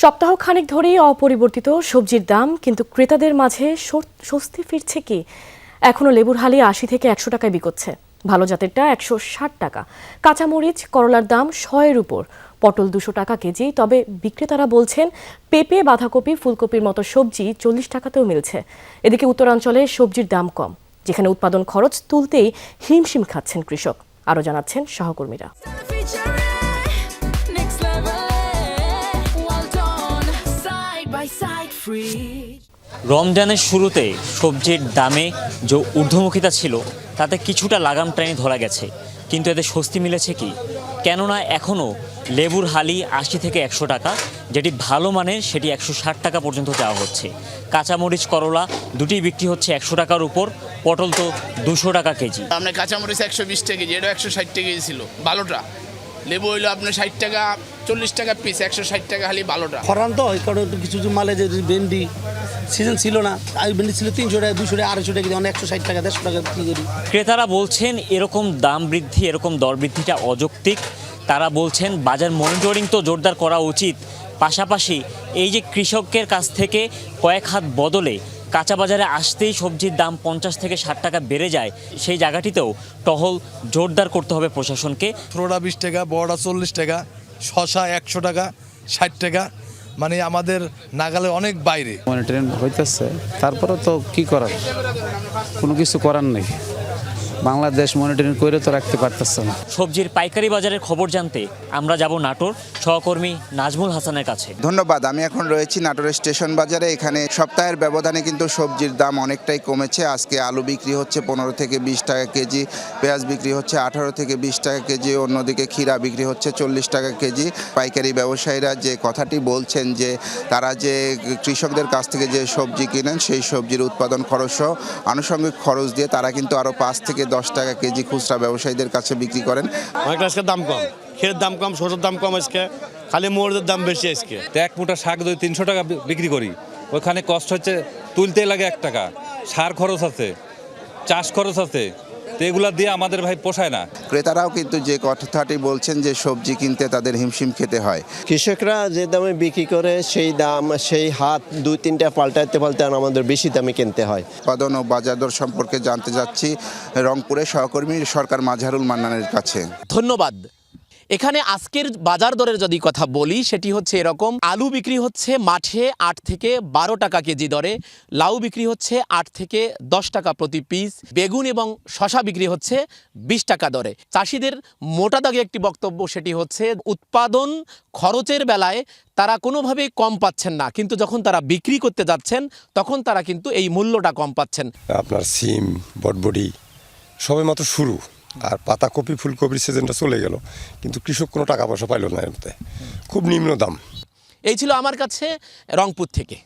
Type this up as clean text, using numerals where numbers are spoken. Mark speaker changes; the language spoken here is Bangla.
Speaker 1: সপ্তাহখানেক ধরেই অপরিবর্তিত সবজির দাম, কিন্তু ক্রেতাদের মাঝে স্বস্তি ফিরছে কি? এখনো লেবুর হালি ৮০ থেকে ১০০ টাকায় বিকোচ্ছে, ভালো জাতেরটা ১৬০ টাকা। কাঁচামরিচ, করলার দাম ১০০-এর উপর, পটল ২০০ টাকা কেজি। তবে বিক্রেতারা বলছেন পেঁপে, বাঁধাকপি, ফুলকপির মতো সবজি ৪০ টাকাতেও মিলছে। এদিকে উত্তরাঞ্চলে সবজির দাম কম, যেখানে উৎপাদন খরচ তুলতেই হিমশিম খাচ্ছেন কৃষক। আরও জানাচ্ছেন সহকর্মীরা।
Speaker 2: রমজানের শুরুতে সবজির দামে যে ঊর্ধ্বমুখিতা ছিল তাতে কিছুটা লাগাম টানি ধরা গেছে, কিন্তু এতে স্বস্তি মিলেছে কি? কেননা এখনও লেবুর হালি ৮০ থেকে ১০০ টাকা, যেটি ভালো মানের সেটি ১৬০ টাকা পর্যন্ত চাওয়া হচ্ছে। কাঁচামরিচ, করলা দুটি বিক্রি হচ্ছে ১০০ টাকার উপর, পটল তো ২০০ টাকা কেজি।
Speaker 3: আপনার কাঁচামরিচ ১২০ টাকা কেজি, এটা ১৬০ টাকা কেজি ছিল ভালোটা। লেবু হইলো আপনার ৬০ টাকা, ৪০ টাকা পিস, ১৬০ টাকা খালি ভালোটা।
Speaker 4: খরান তো এই কারণে কিছু মালে যে ভেন্ডি সিজন ছিল না, আর ভেন্ডি ছিল 300 টাকা, 200 টাকা, 250 টাকা, 160 টাকা, 150 টাকা কি করি।
Speaker 2: ক্রেতারা বলছেন এরকম দাম বৃদ্ধি, এরকম দর বৃদ্ধিটা অযৌক্তিক। তারা বলছেন বাজার মনিটরিং তো জোরদার করা উচিত, পাশাপাশি এই যে কৃষকের কাছ থেকে কয়েক হাত বদলে কাঁচা বাজারে আসতেই সবজির দাম ৫০ থেকে ৬০ টাকা বেড়ে যায়, সেই জায়গাটিতেও টহল জোরদার করতে হবে প্রশাসনকে।
Speaker 5: ছোটটা ২০ টাকা, বড়টা ৪০ টাকা, শশা ১০০ টাকা, ৬০ টাকা, মানে আমাদের নাগালে অনেক বাইরে।
Speaker 6: মনিটরিং হইতেছে, তারপরে তো কি করার, কোনো কিছু করার নেই। বাংলাদেশ মনিটরিং করে তো রাখতে পারতেছে না।
Speaker 2: সবজির পাইকারি বাজারের খবর জানতে আমরা যাব নাটোর, সহকর্মী নাজমুল হাসানের কাছে।
Speaker 7: ধন্যবাদ। আমি এখন রয়েছি নাটোরের স্টেশন বাজারে। এখানে সপ্তাহের ব্যবধানে কিন্তু সবজির দাম অনেকটাই কমেছে। আজকে আলু বিক্রি হচ্ছে ১৫ থেকে ২০ টাকা কেজি, পেঁয়াজ বিক্রি হচ্ছে ১৮ থেকে ২০ টাকা কেজি, অন্যদিকে ক্ষীরা বিক্রি হচ্ছে ৪০ টাকা কেজি। পাইকারি ব্যবসায়ীরা যে কথাটি বলছেন যে তারা যে কৃষকদের কাছ থেকে যে সবজি কিনেন সেই সবজির উৎপাদন খরচ সহ আনুষঙ্গিক খরচ দিয়ে তারা কিন্তু আরও ৫ থেকে ১০ টাকা কেজি খুচরা ব্যবসায়ীদের কাছে বিক্রি করেন।
Speaker 8: অনেকটা আজকে দাম কম, ক্ষীরের দাম কম, সরষের দাম কম, আজকে খালি মোড়ের দাম বেশি। আজকে
Speaker 9: এক মুঠা শাক যদি ৩০০ টাকা বিক্রি করি, ওখানে কষ্ট হচ্ছে তুলতে লাগে ১ টাকা, সার খরচ আছে, চাষ খরচ আছে, তো এগুলা দিয়ে আমাদের ভাই পোষায় না।
Speaker 7: ক্রেতারাও কিন্তু যে কথাটি বলছেন যে সবজি কিনতে তাদের হিমশিম খেতে হয়।
Speaker 10: কৃষকরা যে দামে বিক্রি করে সেই দাম, সেই হাত ২-৩টা পাল্টাতে আমাদের বেশি দামে কিনতে হয়।
Speaker 7: উৎপাদন ও বাজার দর সম্পর্কে জানতে যাচ্ছি রংপুরের সহকর্মী সরকার মাঝহারুল মান্নানের কাছে।
Speaker 11: ধন্যবাদ। এখানে আজকের বাজার দরের যদি কথা বলি, সেটি হচ্ছে এরকম: আলু বিক্রি হচ্ছে মাঠে ৮ থেকে ১২ টাকা কেজি দরে, লাউ বিক্রি হচ্ছে ৮ থেকে ১০ টাকা প্রতি পিস, বেগুন এবং শশা বিক্রি হচ্ছে ২০ টাকা দরে। চাষিদের মোটা দাগে একটি বক্তব্য, সেটি হচ্ছে উৎপাদন খরচের বেলায় তারা কোনোভাবেই কম পাচ্ছেন না, কিন্তু যখন তারা বিক্রি করতে যাচ্ছেন তখন তারা কিন্তু এই মূল্যটা কম পাচ্ছেন।
Speaker 12: আপনার সিম, বটবডি সবে মাত্র শুরু, আর পাতাকপি, ফুলকপির সিজনটা চলে গেল, কিন্তু কৃষক কোনো টাকা পয়সা পাইল না, এর মধ্যে খুব নিম্ন দাম।
Speaker 11: এই ছিল আমার কাছে রংপুর থেকে।